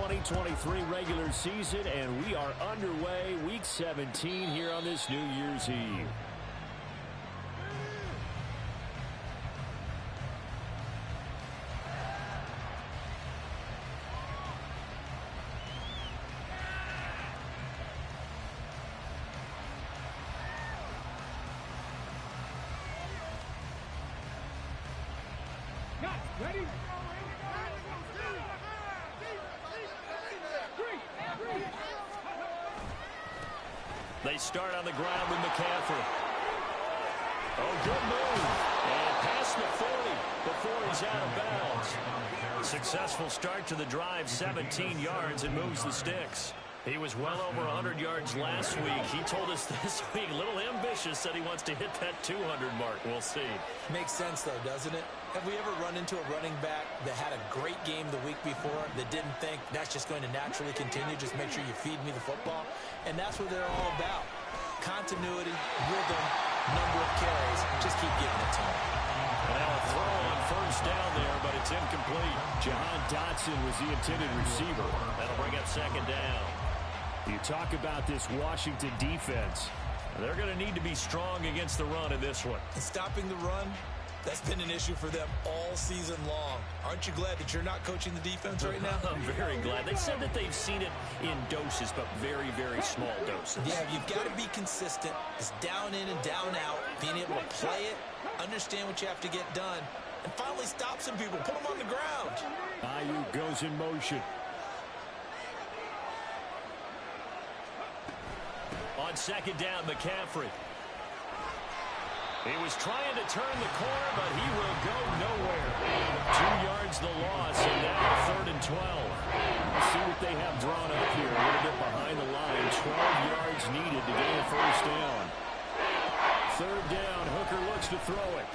2023 regular season, and we are underway week 17 here on this New Year's Eve. Ready? They start on the ground with McCaffrey. Oh, good move. And past the 40 before he's out of bounds. Successful start to the drive, 17 yards, and moves the sticks. He was well over 100 yards last week. He told us this week, a little ambitious, said he wants to hit that 200 mark. We'll see. Makes sense, though, doesn't it? Have we ever run into a running back that had a great game the week before that didn't think that's just going to naturally continue, just make sure you feed me the football? And that's what they're all about. Continuity, rhythm, number of carries. Just keep giving it to them. Now a throw on first down there, but it's incomplete. Jahan Dotson was the intended receiver. That'll bring up second down. You talk about this Washington defense. They're going to need to be strong against the run in this one. And stopping the run, that's been an issue for them all season long. Aren't you glad that you're not coaching the defense right now? I'm very glad. They said that they've seen it in doses, but very, very small doses. Yeah, you've got to be consistent. It's down in and down out. Being able to play it, understand what you have to get done, and finally stop some people. Put them on the ground. Ayuk goes in motion. On second down, McCaffrey. He was trying to turn the corner, but he will go nowhere. 2 yards the loss, and now third and 12. Let's see what they have drawn up here. A little bit behind the line. 12 yards needed to gain a first down. Third down, Hooker looks to throw it.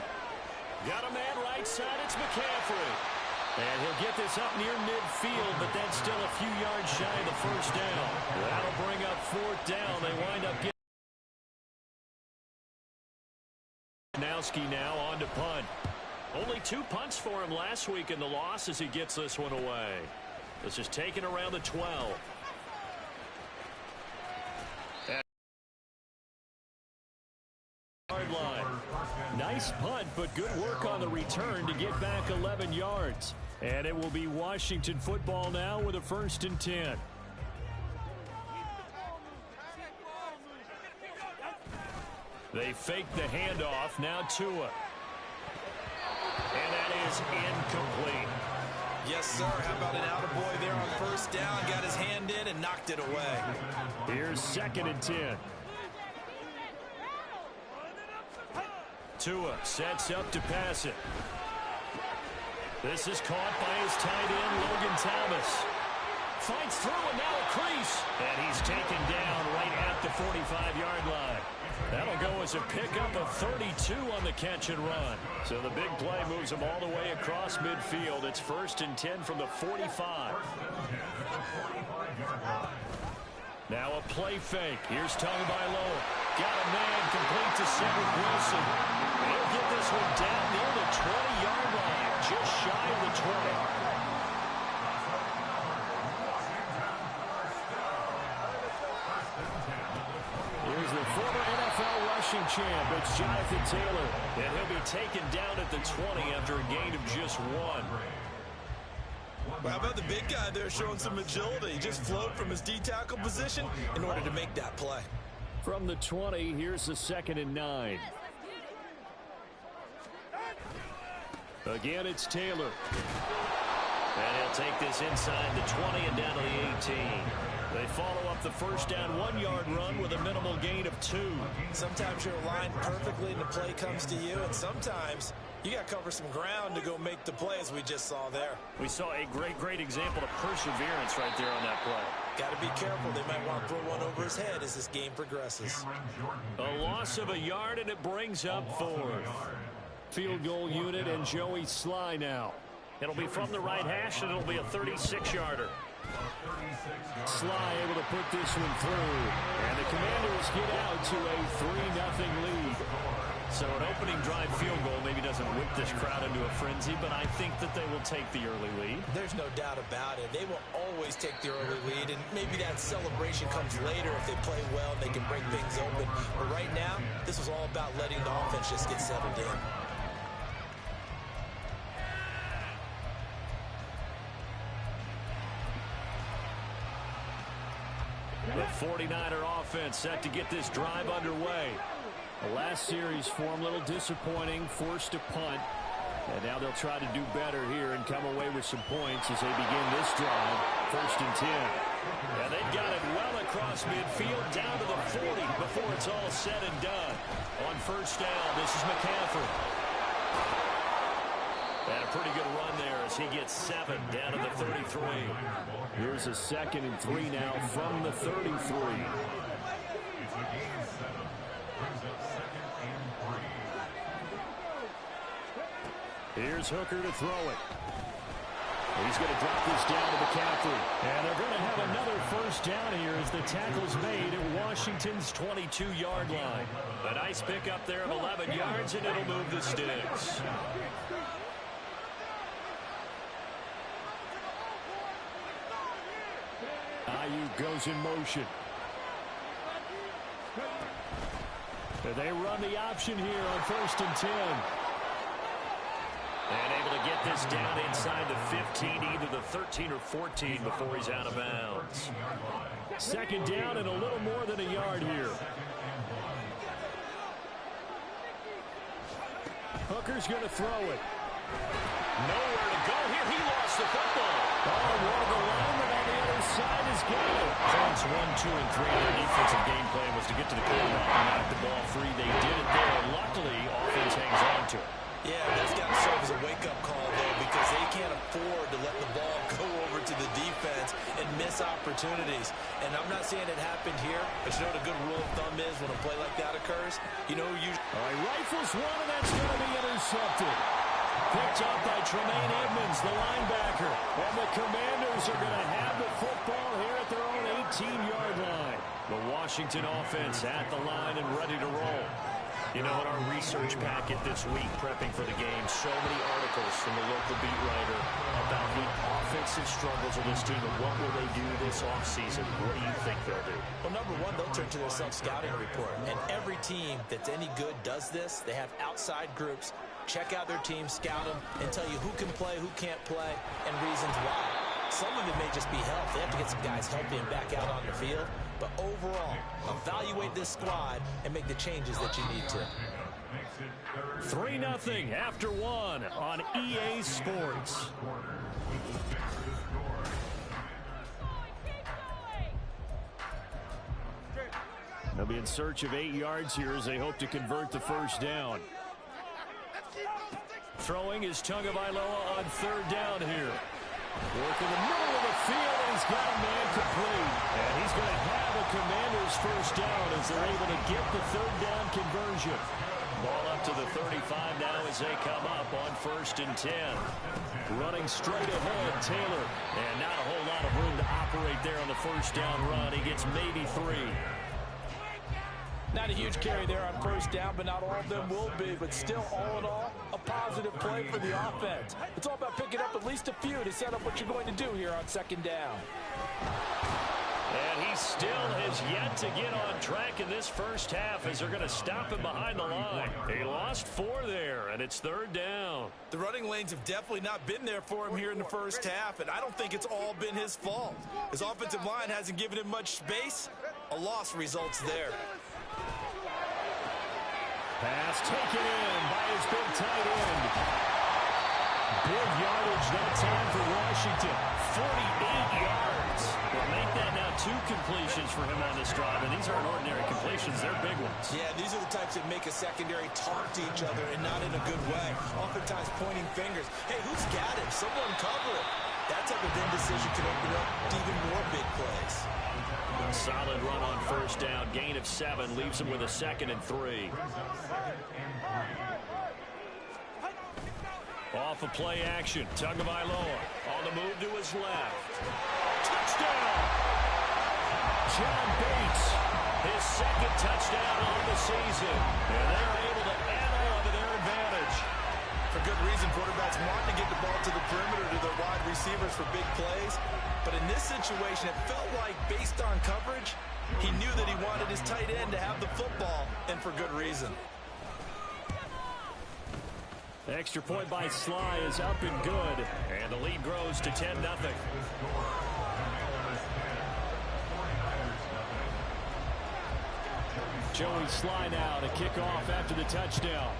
Got a man right side, it's McCaffrey. And he'll get this up near midfield, but that's still a few yards shy of the first down. That'll bring up fourth down. They wind up getting Nowski now on to punt. Only 2 punts for him last week in the loss as he gets this one away. This is taken around the 12. Yard line. Nice punt, but good work on the return to get back 11 yards. And it will be Washington football now with a 1st and 10. They fake the handoff. Now Tua. And that is incomplete. Yes, sir. How about an attaboy there on first down? Got his hand in and knocked it away. Here's 2nd and 10. Tua sets up to pass it. This is caught by his tight end, Logan Thomas. Fights through and now a crease. And he's taken down right at the 45-yard line. That'll go as a pickup of 32 on the catch and run. So the big play moves him all the way across midfield. It's 1st and 10 from the 45. Now a play fake. Here's Tagovailoa. Got a man complete to Cedric Wilson. He'll get this one down near the 20-yard line, just shy of the 20. Here's the former NFL rushing champ. It's Jonathan Taylor. And he'll be taken down at the 20 after a gain of just 1. Well, how about the big guy there showing some agility? He just flowed from his D-tackle position in order to make that play. From the 20, here's the 2nd and 9. Again, it's Taylor. And he'll take this inside the 20 and down to the 18. They follow up the first down 1-yard run with a minimal gain of 2. Sometimes you're aligned perfectly and the play comes to you, and sometimes you got to cover some ground to go make the play, as we just saw there. We saw a great example of perseverance right there on that play. Got to be careful. They might want to throw one over his head as this game progresses. A loss of a yard, and it brings up 4th. Field goal unit and Joey Sly now. It'll be from the right hash, and it'll be a 36-yarder. Sly able to put this one through. And the Commanders get out to a 3-0 lead. So an opening drive field goal maybe doesn't whip this crowd into a frenzy, but I think that they will take the early lead. There's no doubt about it. They will always take the early lead, and maybe that celebration comes later if they play well and they can break things open. But right now, this was all about letting the offense just get settled in. The 49er offense set to get this drive underway. The last series for them, a little disappointing, forced to punt. And now they'll try to do better here and come away with some points as they begin this drive. 1st and 10. And they've got it well across midfield down to the 40 before it's all said and done. On 1st down, this is McCaffrey. And a pretty good run there as he gets 7 down to the 33. Here's a 2nd and 3 now from the 33. Here's Hooker to throw it. He's going to drop this down to McCaffrey. And they're going to have another 1st down here as the tackle's made at Washington's 22-yard line. A nice pickup there of 11 yards, and it'll move the sticks. Ayuk goes in motion. They run the option here on 1st and 10. And able to get this down inside the 15, either the 13 or 14 before he's out of bounds. 2nd down and a little more than a yard here. Hooker's going to throw it. Nowhere to go here. He lost the football. Oh, one of the linemen on the other side has got it. Points 1, 2, and 3. Their defensive game plan was to get to the quarterback and knock the ball free. They did it there. Luckily, offense hangs on to it. Yeah, that's got to serve as a wake-up call, though, because they can't afford to let the ball go over to the defense and miss opportunities. And I'm not saying it happened here, but you know what a good rule of thumb is when a play like that occurs? You know, All right, rifles one, and that's going to be intercepted. Picked up by Tremaine Edmonds, the linebacker. And the Commanders are going to have the football here at their own 18-yard line. The Washington offense at the line and ready to roll. You know, in our research packet this week, prepping for the game, so many articles from the local beat writer about the offensive struggles of this team and what will they do this offseason. What do you think they'll do? Well, number one, they'll turn to their self-scouting report. And every team that's any good does this. They have outside groups. Check out their team, scout them, and tell you who can play, who can't play, and reasons why. Some of it may just be health. They have to get some guys healthy and back out on the field. But overall, evaluate this squad and make the changes that you need to. 3-0 after 1 on EA Sports. They'll be in search of 8 yards here as they hope to convert the 1st down. Throwing is Tagovailoa on 3rd down here. Work in the middle of the field, and he's got a man complete. And he's going to have a Commanders 1st down as they're able to get the 3rd down conversion. Ball up to the 35 now as they come up on 1st and 10. Running straight ahead, Taylor. And not a whole lot of room to operate there on the 1st down run. He gets maybe 3. Not a huge carry there on 1st down, but not all of them will be. But still, all in all, a positive play for the offense. It's all about picking up at least a few to set up what you're going to do here on 2nd down. And he still has yet to get on track in this 1st half as they're going to stop him behind the line. He lost 4 there, and it's 3rd down. The running lanes have definitely not been there for him here in the 1st half, and I don't think it's all been his fault. His offensive line hasn't given him much space. A loss results there. Pass taken in by his big tight end. Big yardage that time for Washington. 48 yards. Well, make that now 2 completions for him on this drive, and these aren't ordinary completions. They're big ones. Yeah, these are the types that make a secondary talk to each other and not in a good way. Oftentimes pointing fingers. Hey, who's got him? Someone cover it. That type of indecision can open up to even more big plays. Solid run on 1st down. Gain of 7 leaves him with a 2nd and 3. Off of play action. Tagovailoa on the move to his left. Touchdown! John Bates, his 2nd touchdown on the season. And they're able to add good reason. Quarterbacks want to get the ball to the perimeter to their wide receivers for big plays. But in this situation, it felt like based on coverage, he knew that he wanted his tight end to have the football, and for good reason. The extra point by Sly is up and good. And the lead grows to 10-0. Joey Sly now to kick off after the touchdown.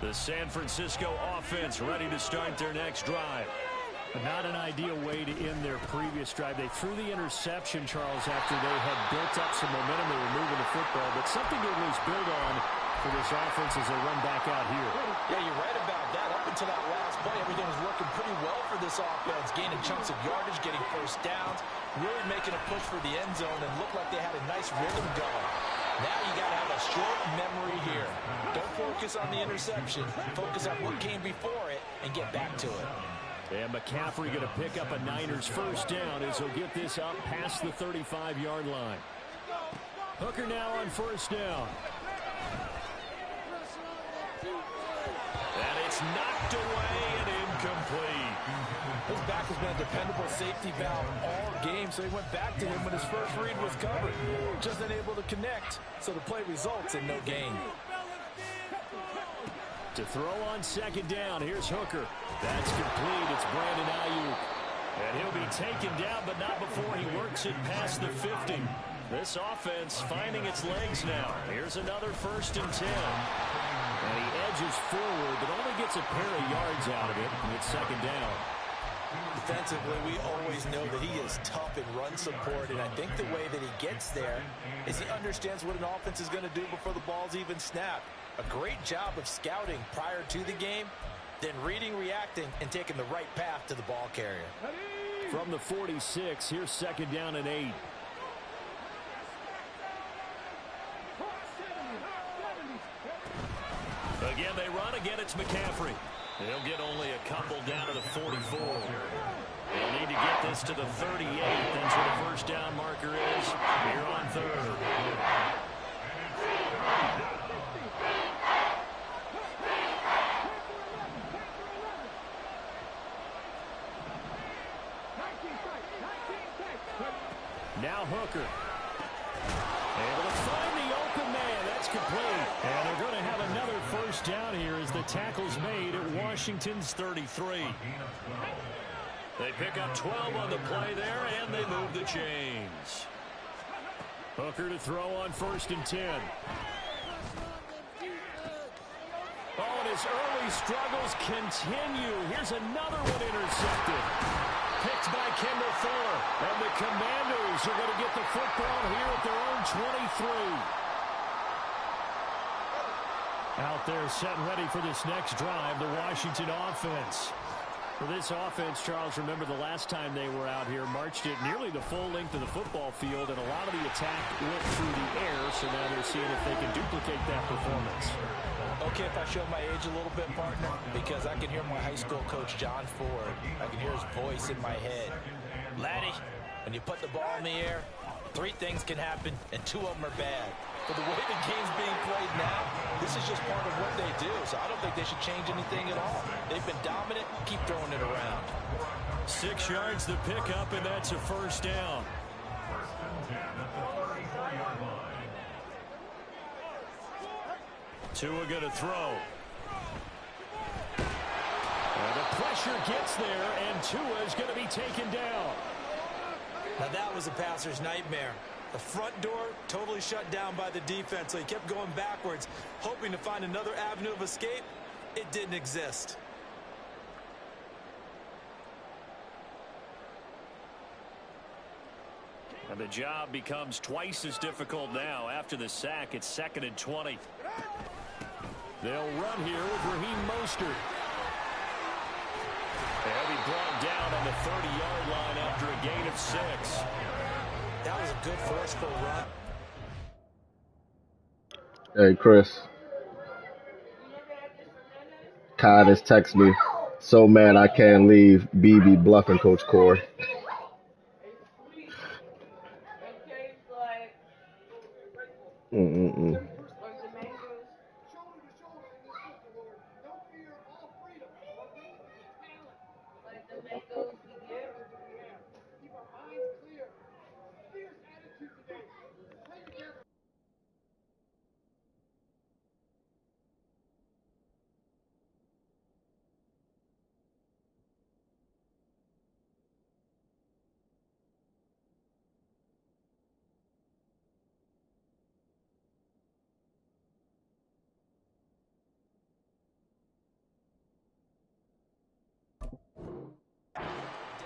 The San Francisco offense ready to start their next drive. Not an ideal way to end their previous drive. They threw the interception, Charles, after they had built up some momentum. They were moving the football, but something to at least build on for this offense as they run back out here. Yeah, you're right about that. Up until that last play, everything was working pretty well for this offense, gaining chunks of yardage, getting first downs, really making a push for the end zone, and looked like they had a nice rhythm going. Now you got to have a short memory here. Don't focus on the interception. Focus on what came before it and get back to it. And McCaffrey going to pick up a Niners first down as he'll get this up past the 35-yard line. Hooker now on first down. And it's knocked away and incomplete. His back has been a dependable safety valve all game, so he went back to him when his first read was covered. Just unable to connect, so the play results in no gain. To throw on second down, here's Hooker. That's complete. It's Brandon Ayuk. And he'll be taken down, but not before he works it past the 50. This offense finding its legs now. Here's another 1st and 10. And he edges forward, but only gets a pair of yards out of it. And it's second down. Defensively, we always know that he is tough in run support, and I think the way that he gets there is he understands what an offense is going to do before the ball's even snapped. A great job of scouting prior to the game, then reading, reacting, and taking the right path to the ball carrier. From the 46, here's second down and 8. Again, they run. Again, it's McCaffrey. They'll get only a couple down to the 44. They'll need to get this to the 38. That's where the first down marker is here on third. Now Hooker. Able to find the open man. That's complete. And they're going to have another first down here as the tackle's made at Washington's 33. They pick up 12 on the play there, and they move the chains. Hooker to throw on 1st and 10. Oh, and his early struggles continue. Here's another one intercepted. Picked by Kendall Fuller. And the Commanders are going to get the football here at their own 23. Out there set and ready for this next drive, the Washington offense. For this offense, Charles, remember the last time they were out here, marched it nearly the full length of the football field, and a lot of the attack went through the air, so now they're seeing if they can duplicate that performance. Okay, if I show my age a little bit, partner, because I can hear my high school coach, John Ford. I can hear his voice in my head. Laddie, when you put the ball in the air, 3 things can happen, and 2 of them are bad. For the way the game's being played now, this is just part of what they do, so I don't think they should change anything at all. They've been dominant. Keep throwing it around. 6 yards to pick up, and that's a first down. Tua going to throw. And the pressure gets there, and Tua is going to be taken down. Now that was a passer's nightmare. The front door totally shut down by the defense, so he kept going backwards, hoping to find another avenue of escape. It didn't exist. And the job becomes twice as difficult now after the sack. It's 2nd and 20. They'll run here with Raheem Mostert. He'll be brought down on the 30-yard line after a gain of 6. That was a good forceful run. Hey, Chris. Kai just text me. So mad I can't leave BB bluffing Coach Corey. Mm-mm-mm.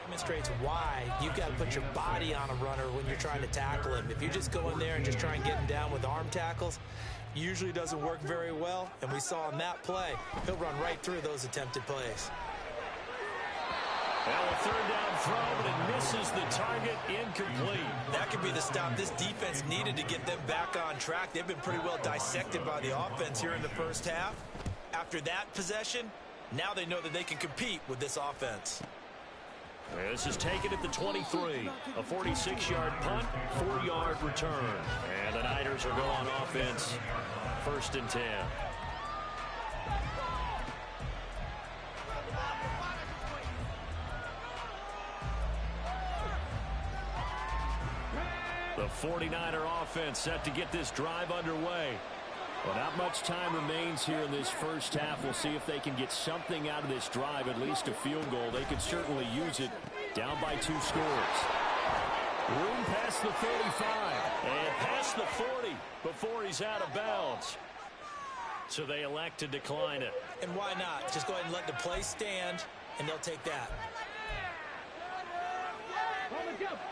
Demonstrates why you've got to put your body on a runner when you're trying to tackle him. If you just go in there and just try and get him down with arm tackles, usually doesn't work very well. And we saw in that play, he'll run right through those attempted plays. Well, a third down throw, but it misses the target, incomplete. That could be the stop this defense needed to get them back on track. They've been pretty well dissected by the offense here in the first half. After that possession, now they know that they can compete with this offense. This is taken at the 23. A 46-yard punt, 4-yard return. And the Niners are going on offense. 1st and 10. The 49er offense set to get this drive underway. Well, not much time remains here in this first half. We'll see if they can get something out of this drive, at least a field goal. They could certainly use it. Down by 2 scores. Room past the 35 and past the 40 before he's out of bounds. So they elect to decline it. And why not? Just go ahead and let the play stand, and they'll take that.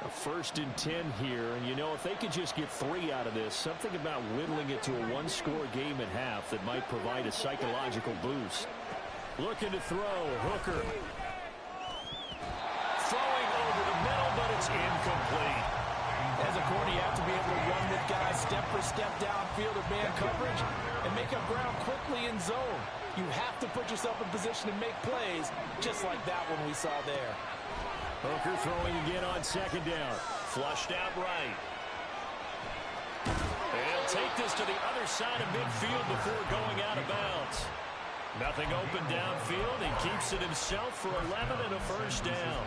A 1st and 10 here, and you know, if they could just get 3 out of this, something about whittling it to a 1-score game at half that might provide a psychological boost. Looking to throw, Hooker. Throwing over the middle, but it's incomplete. As a corner, you have to be able to run with guys step for step downfield of man coverage and make up ground quickly in zone. You have to put yourself in position to make plays, just like that one we saw there. Hooker throwing again on 2nd down. Flushed out right. They'll take this to the other side of midfield before going out of bounds. Nothing open downfield. He keeps it himself for 11 and a 1st down.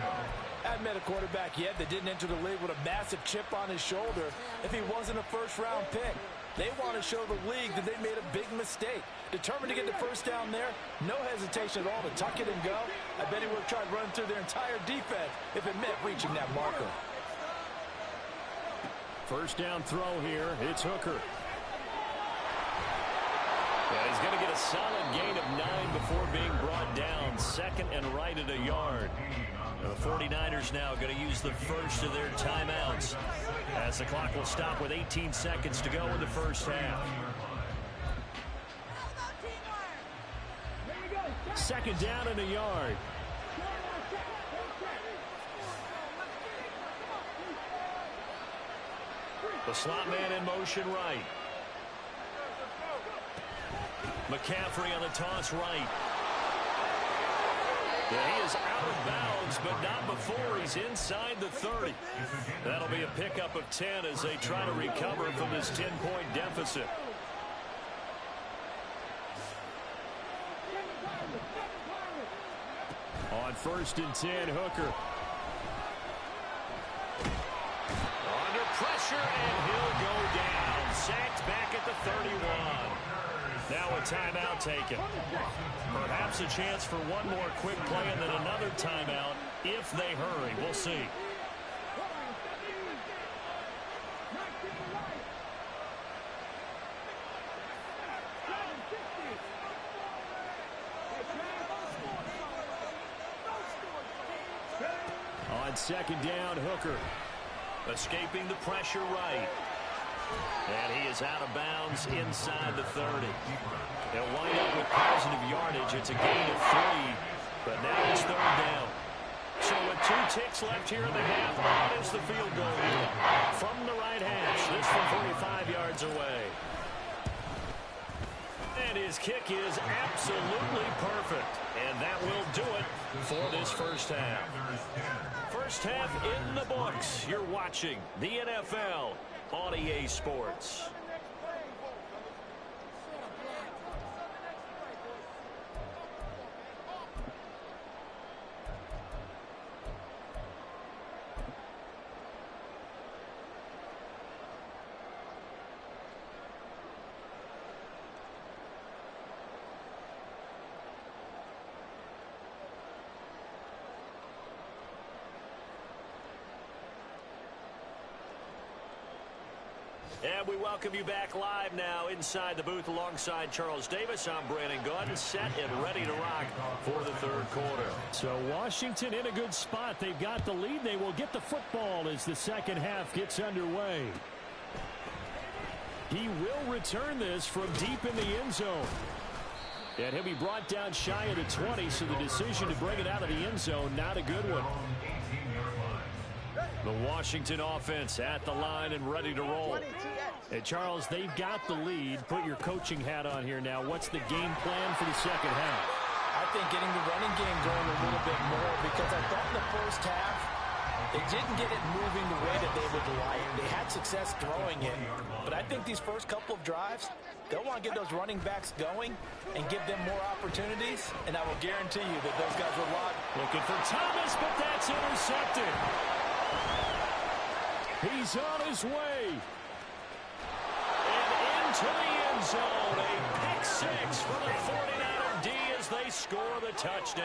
I haven't met a quarterback yet that didn't enter the league with a massive chip on his shoulder if he wasn't a 1st-round pick. They want to show the league that they made a big mistake. Determined to get the 1st down there, no hesitation at all to tuck it and go. I bet he would have tried running through their entire defense if it meant reaching that marker. 1st down throw here. It's Hooker. Yeah, he's going to get a solid gain of 9 before being brought down. 2nd and right at a yard. The 49ers now going to use the first of their timeouts as the clock will stop with 18 seconds to go in the first half. 2nd down and a yard. The slot man in motion right. McCaffrey on the toss right. Yeah, he is out of bounds, but not before he's inside the 30. That'll be a pickup of 10 as they try to recover from this 10-point deficit. On 1st and 10, Hooker. Under pressure, and he'll go down. Sacked back at the 31. Now a timeout taken. Perhaps a chance for one more quick play and then another timeout if they hurry. We'll see. On 2nd down, Hooker. Escaping the pressure right. And he is out of bounds inside the 30. They'll wind up with positive yardage. It's a gain of 3, but now it's 3rd down. So with 2 ticks left here in the half, on is the field goal here. From the right hash, this from 45 yards away. And his kick is absolutely perfect. And that will do it for this first half. First half in the books. You're watching the NFL on EA Sports. And we welcome you back live now inside the booth alongside Charles Davis. I'm Brandon Gunn, set and ready to rock for the third quarter. So Washington in a good spot. They've got the lead. They will get the football as the second half gets underway. He will return this from deep in the end zone. And he'll be brought down shy of the 20, so the decision to bring it out of the end zone, not a good one. The Washington offense at the line and ready to roll. And Charles, they've got the lead. Put your coaching hat on here now. What's the game plan for the second half? I think getting the running game going a little bit more, because I thought in the first half they didn't get it moving the way that they would like. They had success throwing it, but I think these first couple of drives, they'll want to get those running backs going and give them more opportunities, and I will guarantee you that those guys will lock. Looking for Thomas, but that's intercepted. He's on his way. And into the end zone. A pick six for the 49er D as they score the touchdown.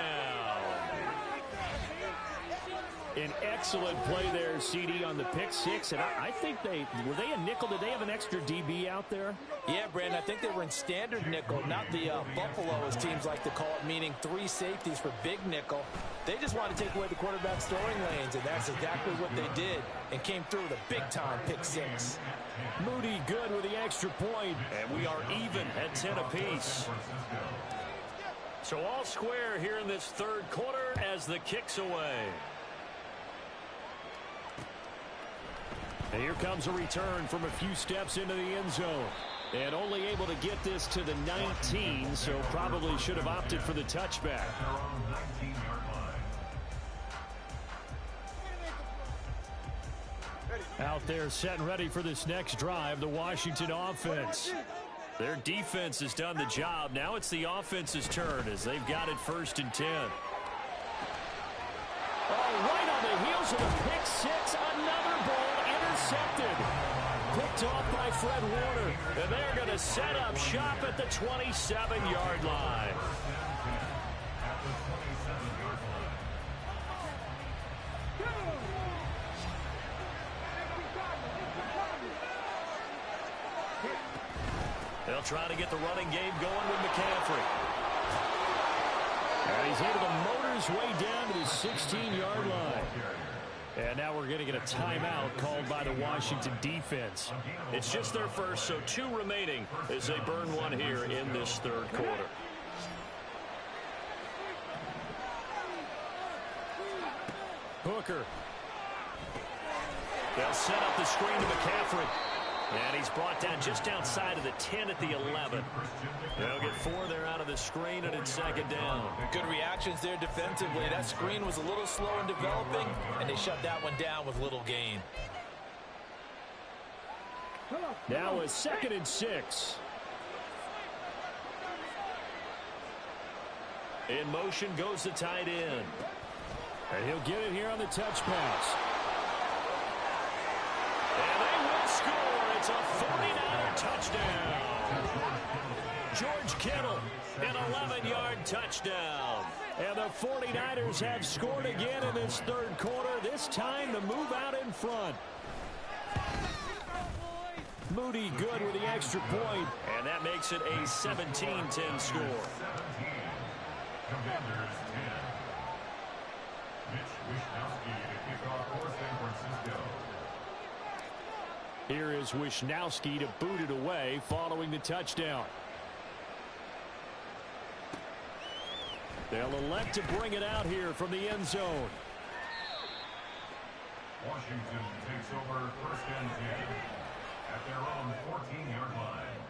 An excellent play there, CD, on the pick six. And I think were they a nickel? Did they have an extra DB out there? Yeah, Brandon, I think they were in standard nickel, not the Buffalo, as teams like to call it, meaning 3 safeties for big nickel. They just wanted to take away the quarterback's throwing lanes, and that's exactly what they did, and came through with a big-time pick six. Moody good with the extra point. And we are even at 10 apiece. So all square here in this third quarter as the kick's away. And here comes a return from a few steps into the end zone. And only able to get this to the 19, so probably should have opted for the touchback. Out there set and ready for this next drive, the Washington offense. Their defense has done the job. Now it's the offense's turn as they've got it 1st and 10. Oh, right on the heels of a pick six, another ball intercepted. Picked off by Fred Warner. And they're going to set up shop at the 27-yard line. They'll try to get the running game going with McCaffrey. And he's able to motor his way down to the 16-yard line. And now we're going to get a timeout called by the Washington defense. It's just their first, so 2 remaining as they burn one here in this third quarter. Hooker. They'll set up the screen to McCaffrey. And he's brought down just outside of the 10 at the 11. They'll get 4 there out of the screen, and it's 2nd down. Good reactions there defensively. That screen was a little slow in developing, and they shut that one down with little gain. Now a 2nd and 6. In motion goes the tight end. And he'll get it here on the touch pass. And they will score. It's a 49er touchdown. George Kittle, an 11-yard touchdown. And the 49ers have scored again in this third quarter. This time to move out in front. Moody good with the extra point. And that makes it a 17-10 score. Here is Wishnowsky to boot it away following the touchdown. They'll elect to bring it out here from the end zone. Washington takes over first and 10 at their own 14-yard line.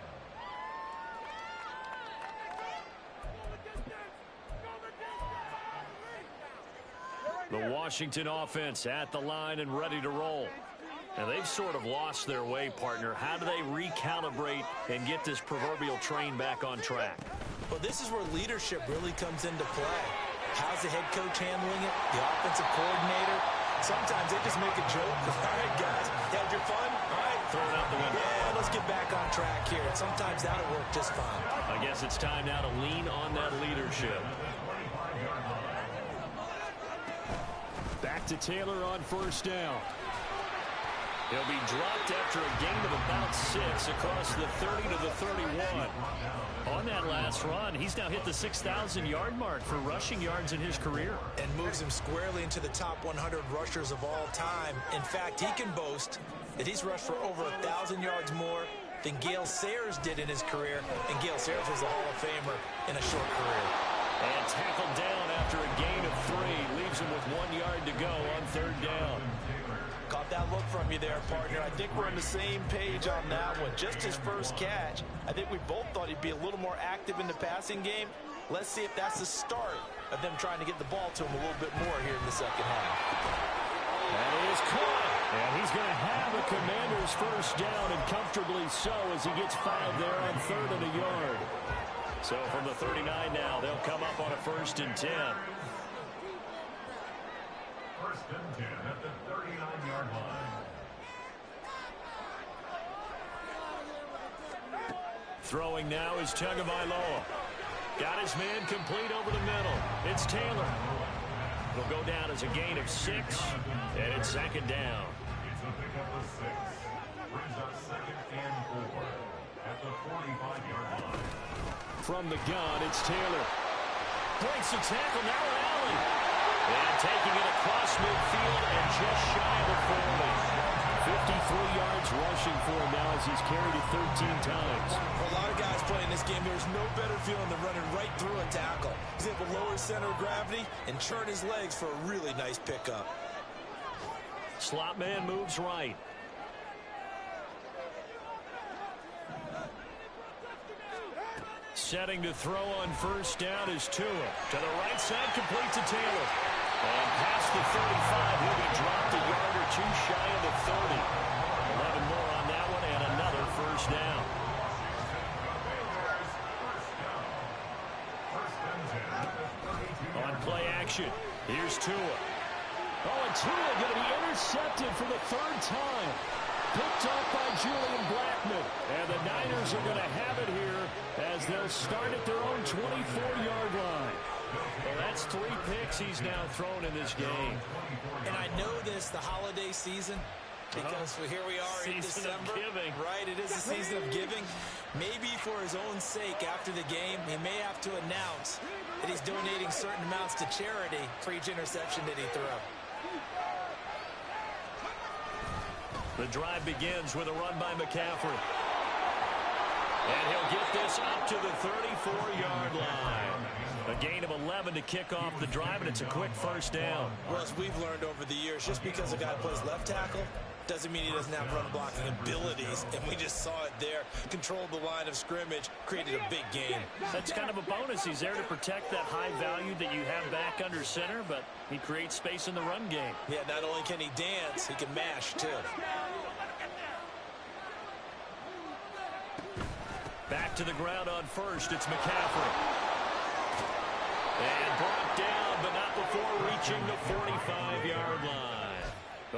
The Washington offense at the line and ready to roll. And they've sort of lost their way, partner. How do they recalibrate and get this proverbial train back on track? Well, this is where leadership really comes into play. How's the head coach handling it? The offensive coordinator? Sometimes they just make a joke. All right, guys, had your fun? All right. Throw it out the window. Yeah, let's get back on track here. And sometimes that'll work just fine. I guess it's time now to lean on that leadership. Back to Taylor on first down. He'll be dropped after a gain of about 6 across the 30 to the 31. On that last run, he's now hit the 6,000-yard mark for rushing yards in his career. And moves him squarely into the top 100 rushers of all time. In fact, he can boast that he's rushed for over 1,000 yards more than Gale Sayers did in his career. And Gale Sayers was a Hall of Famer in a short career. And tackled down after a gain of 3. Leaves him with 1 yard to go on third down. Caught that look from you there, partner. I think we're on the same page on that one. Just his first catch. I think we both thought he'd be a little more active in the passing game. Let's see if that's the start of them trying to get the ball to him a little bit more here in the second half. That is caught. And he's going to have a Commander's first down, and comfortably so, as he gets 5 there on 3rd and a yard. So from the 39 now, they'll come up on a 1st and 10. First and 10 at the 39-yard line. Throwing now is Tagovailoa. Got his man complete over the middle. It's Taylor. It'll go down as a gain of 6, and it's second down. It's a pickup of 6. Brings up 2nd and 4 at the 45-yard line. From the gun, it's Taylor. Breaks the tackle, now Allen. And taking it across midfield and just shy of the 40. 53 yards rushing for him now as he's carried it 13 times. For a lot of guys playing this game, there's no better feeling than running right through a tackle. He's able to lower his center of gravity and churn his legs for a really nice pickup. Slot man moves right. Setting to throw on first down is Tua. To the right side, complete to Taylor. And past the 35, he'll be dropped a yard or 2 shy of the 30. 11 more on that one, and another first down. On play action, here's Tua. Oh, and Tua going to be intercepted for the 3rd time. Picked off by Julian Blackmon. And the Niners are going to have it here as they'll start at their own 24-yard line. Well, that's 3 picks he's now thrown in this game. And I know this, the holiday season, because here we are in December. Season of giving. Right, it is a season of giving. Maybe for his own sake after the game, he may have to announce that he's donating certain amounts to charity for each interception that he threw. The drive begins with a run by McCaffrey. And he'll get this up to the 34-yard line. A gain of 11 to kick off the drive, and it's a quick first down. Well, as we've learned over the years, just because a guy plays left tackle doesn't mean he doesn't have run blocking abilities. And we just saw it there. Controlled the line of scrimmage, created a big gain. That's kind of a bonus. He's there to protect that high value that you have back under center, but he creates space in the run game. Yeah, not only can he dance, he can mash, too. Back to the ground on first. It's McCaffrey. And brought down, but not before reaching the 45-yard line.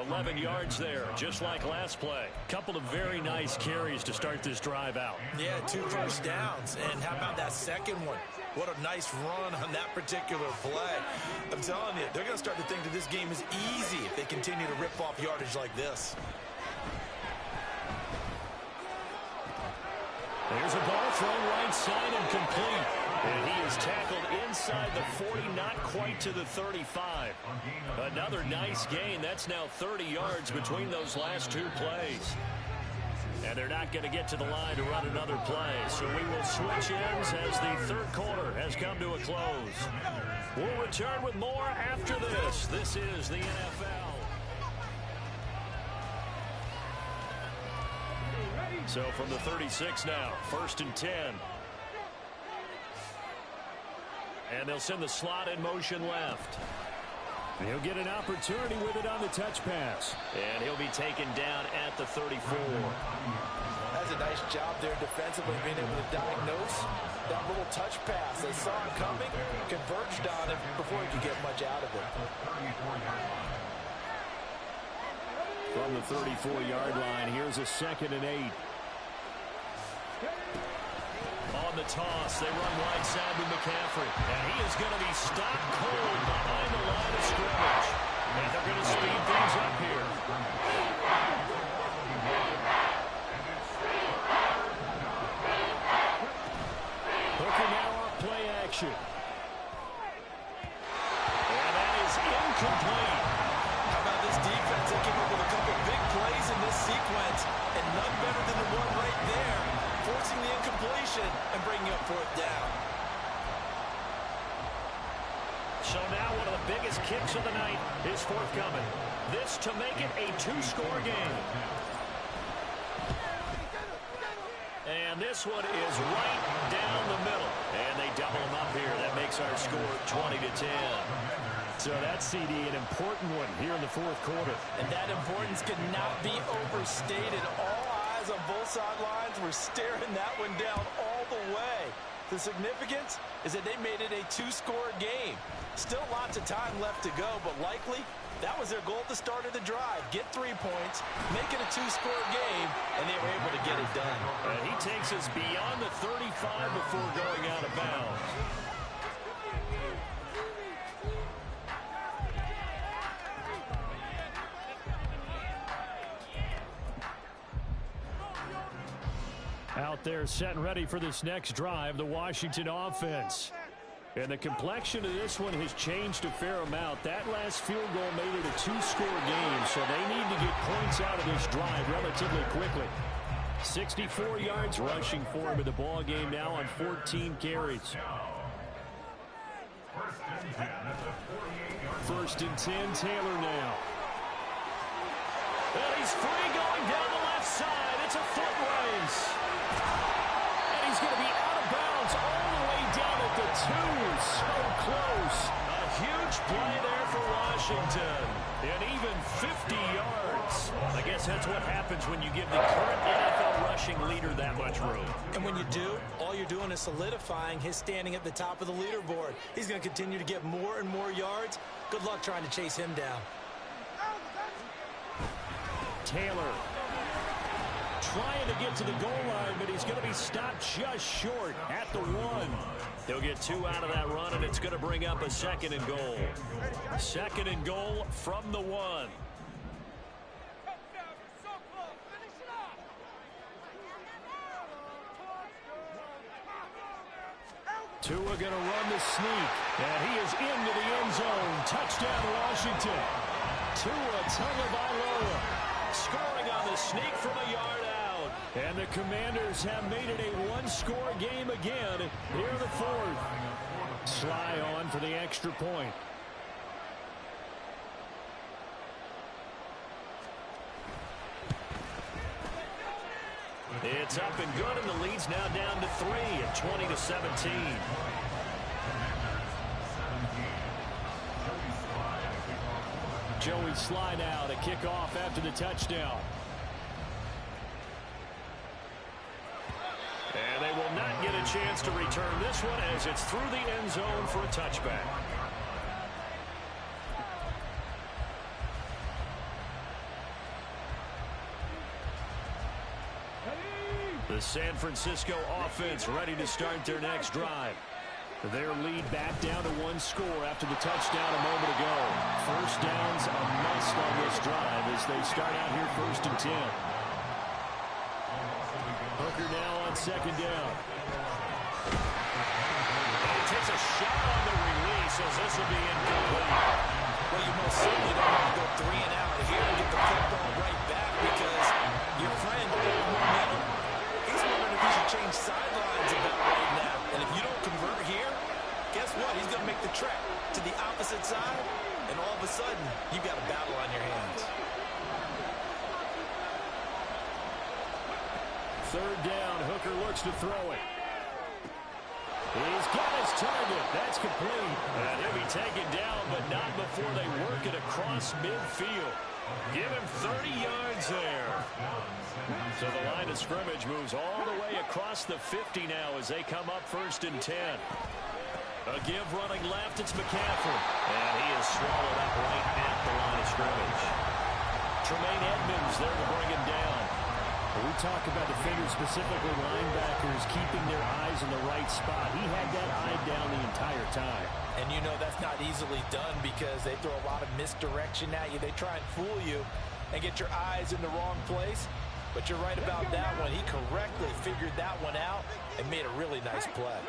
11 yards there, just like last play. Couple of very nice carries to start this drive out. Yeah, 2 first downs. And how about that second one? What a nice run on that particular play. I'm telling you, they're going to start to think that this game is easy if they continue to rip off yardage like this. There's a ball thrown right side and complete. And he is tackled inside the 40, not quite to the 35. Another nice gain. That's now 30 yards between those last 2 plays. And they're not going to get to the line to run another play. So we will switch ends as the 3rd quarter has come to a close. We'll return with more after this. This is the NFL. So from the 36 now, 1st and 10. And they'll send the slot in motion left. He'll get an opportunity with it on the touch pass. And he'll be taken down at the 34. That's a nice job there defensively, being able to diagnose that little touch pass. They saw it coming, converged on it before he could get much out of it. From the 34-yard line, here's a 2nd and 8. On the toss, they run wide side with McCaffrey. And he is going to be stopped cold behind the line of scrimmage. And they're going to speed things up here. Hooker now off play action. And that is incomplete. How about this defense? They came up with a couple big plays in this sequence, and none better than the one right there, forcing the incompletion and bringing up 4th down. So now one of the biggest kicks of the night is forthcoming. This to make it a 2-score game. And this one is right down the middle. And they double them up here. That makes our score 20-10. So that's, CD, an important one here in the 4th quarter. And that importance could not be overstated. All eyes on both sidelines were staring that one down all the way. The significance is that they made it a 2-score game. Still lots of time left to go, but likely that was their goal at the start of the drive. Get 3 points, make it a 2-score game, and they were able to get it done. And he takes us beyond the 35 before going out of bounds. Out there set and ready for this next drive, the Washington offense. And the complexion of this one has changed a fair amount. That last field goal made it a 2-score game, so they need to get points out of this drive relatively quickly. 64 yards rushing for him in the ball game now on 14 carries. 1st and 10, Taylor now. And he's free going down the left side. It's a foot race. And he's going to be out of bounds all the way down at the 2. So close. A huge play there for Washington. And even 50 yards. I guess that's what happens when you give the current NFL rushing leader that much room. And when you do, all you're doing is solidifying his standing at the top of the leaderboard. He's going to continue to get more and more yards. Good luck trying to chase him down. Taylor trying to get to the goal line, but he's going to be stopped just short at the 1. He'll get 2 out of that run, and it's going to bring up a 2nd and goal. 2nd and goal from the 1. Tua going to run the sneak, and he is into the end zone. Touchdown, Washington. Tua Tagovailoa Scoring on the sneak from a yard out. And the Commanders have made it a 1-score game again here in the 4th. Sly on for the extra point. It's up and good, and the lead's now down to 3 at 20-17. Joey Sly now to kick off after the touchdown. And they will not get a chance to return this one as it's through the end zone for a touchback. The San Francisco offense ready to start their next drive. Their lead back down to 1 score after the touchdown a moment ago. First down's a must on this drive as they start out here 1st and 10. Hooker now on 2nd down. And he takes a shot on the release as this will be incomplete. Well, you most certainly don't want to go 3 and out here and get the football right back because your friend, momentum, he's wondering if he should change sidelines about right now. And if you don't convert here, guess what? He's going to make the trek to the opposite side, and all of a sudden, you've got a battle on your hands. third down. Hooker looks to throw it. He's got his target. That's complete. And he'll be taken down, but not before they work it across midfield. Give him 30 yards there. So the line of scrimmage moves all the way across the 50 now as they come up 1st and 10. A give running left. It's McCaffrey. And he is swallowed up right at the line of scrimmage. Tremaine Edmonds there to bring him down. We talk about defenders, specifically linebackers, keeping their eyes in the right spot. He had that eye down the entire time. And you know that's not easily done because they throw a lot of misdirection at you. They try and fool you and get your eyes in the wrong place. But you're right about that one. He correctly figured that one out and made a really nice play.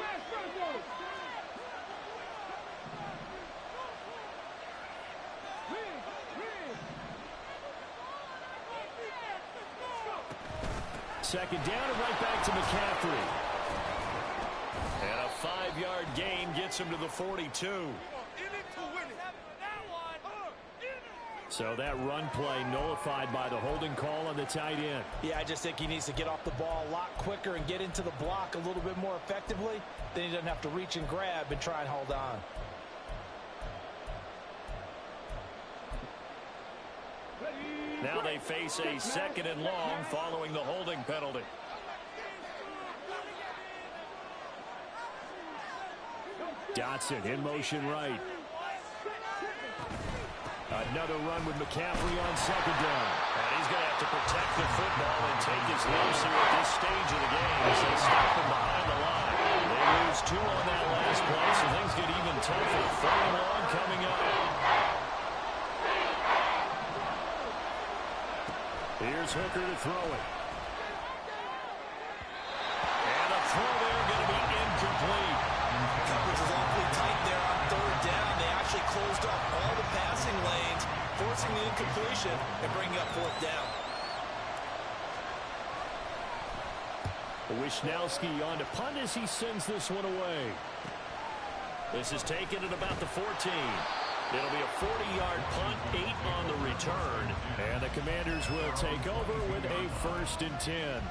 Second down and right back to McCaffrey. And a 5-yard gain gets him to the 42. So that run play nullified by the holding call on the tight end. Yeah, I just think he needs to get off the ball a lot quicker and get into the block a little bit more effectively. Then he doesn't have to reach and grab and try and hold on. Now they face a 2nd and long following the holding penalty. Dotson in motion right. Another run with McCaffrey on 2nd down. And he's going to have to protect the football and take his lumps here at this stage of the game as they stop him behind the line. They lose 2 on that last play, so things get even tougher. 3rd and long coming up. Here's Hooker to throw it. And a throw there going to be incomplete. Coverage was awfully tight there on 3rd down. They actually closed off all the passing lanes, forcing the incompletion and bringing up 4th down. Wishnowski on to punt as he sends this one away. This is taken at about the 14. It'll be a 40-yard punt, 8 on the return. And the Commanders will take over with a 1st and 10.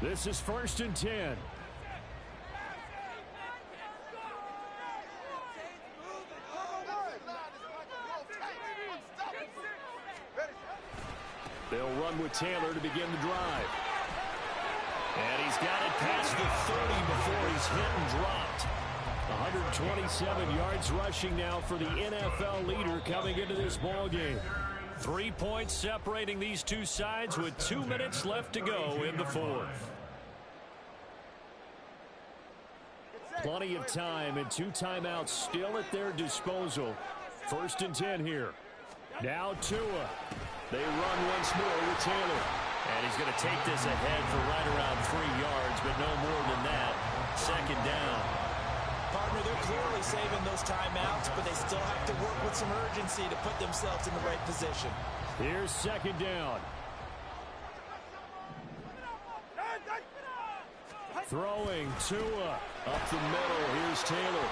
This is 1st and 10. They'll run with Taylor to begin the drive. And he's got it past the 30 before he's hit and dropped. 127 yards rushing now for the NFL leader coming into this ballgame. 3 points separating these two sides with 2 minutes left to go in the 4th. Plenty of time and 2 timeouts still at their disposal. 1st and 10 here. Now Tua. They run once more with Taylor. And he's going to take this ahead for right around 3 yards, but no more than that. 2nd down. Partner, they're clearly saving those timeouts, but they still have to work with some urgency to put themselves in the right position. Here's 2nd down. Throwing Tua up the middle. Here's Taylor.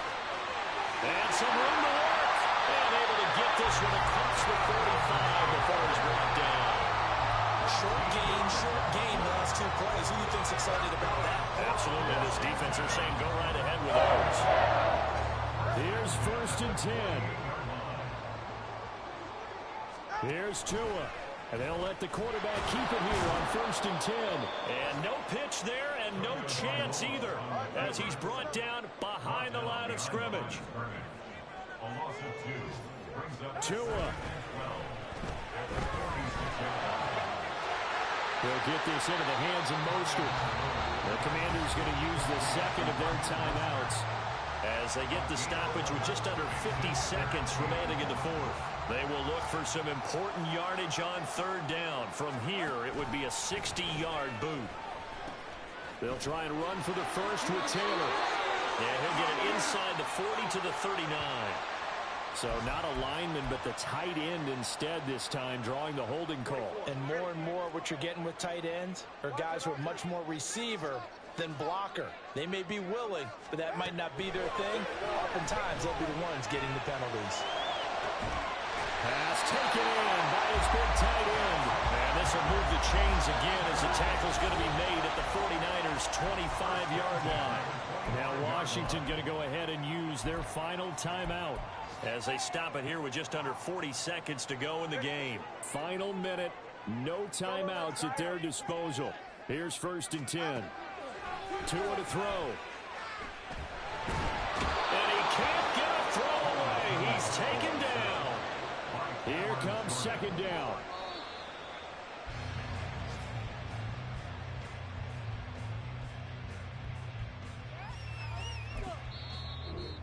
And some room to work. And able to get this one across the 45 before he's brought down. Short game, the last 2 plays. Who do you think's excited about that? Absolutely. This defense are saying go right ahead with ours. Here's 1st and 10. Here's Tua. And they'll let the quarterback keep it here on 1st and 10. And no pitch there and no chance either as he's brought down behind the line of scrimmage. Tua. They'll get this into the hands of Mostert. The Commanders going to use the 2nd of their timeouts as they get the stoppage with just under 50 seconds remaining in the 4th. They will look for some important yardage on 3rd down. From here, it would be a 60-yard boot. They'll try and run for the 1st with Taylor. Yeah, he'll get it inside the 40 to the 39. So not a lineman, but the tight end instead this time, drawing the holding call. And more what you're getting with tight ends are guys who are much more receiver than blocker. They may be willing, but that might not be their thing. Oftentimes, they'll be the ones getting the penalties. Pass taken in by his big tight end. And this will move the chains again as the tackle's going to be made at the 49ers' 25-yard line. Now Washington going to go ahead and use their final timeout as they stop it here with just under 40 seconds to go in the game. Final minute, no timeouts at their disposal. Here's 1st and 10. Tua to throw. And he can't get a throw away. He's taken down. Here comes 2nd down.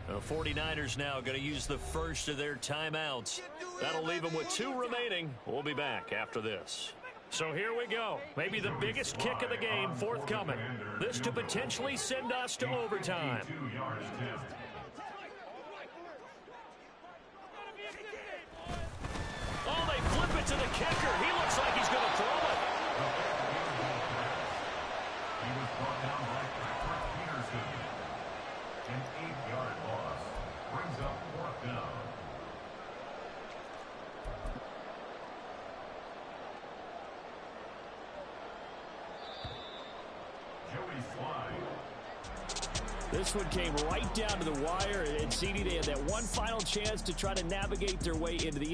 The 49ers now going to use the first of their timeouts. That'll leave them with 2 remaining. We'll be back after this. So here we go. Maybe the biggest kick of the game forthcoming. This to potentially send us to overtime. Oh, they flip it to the kicker. He looks like he's going to throw it. He was brought down by Patrick Peterson. An 8-yard loss brings up 4th down. Joey Slide. This one came right down to the wire, and CD, they had that one final chance to try to navigate their way into the end.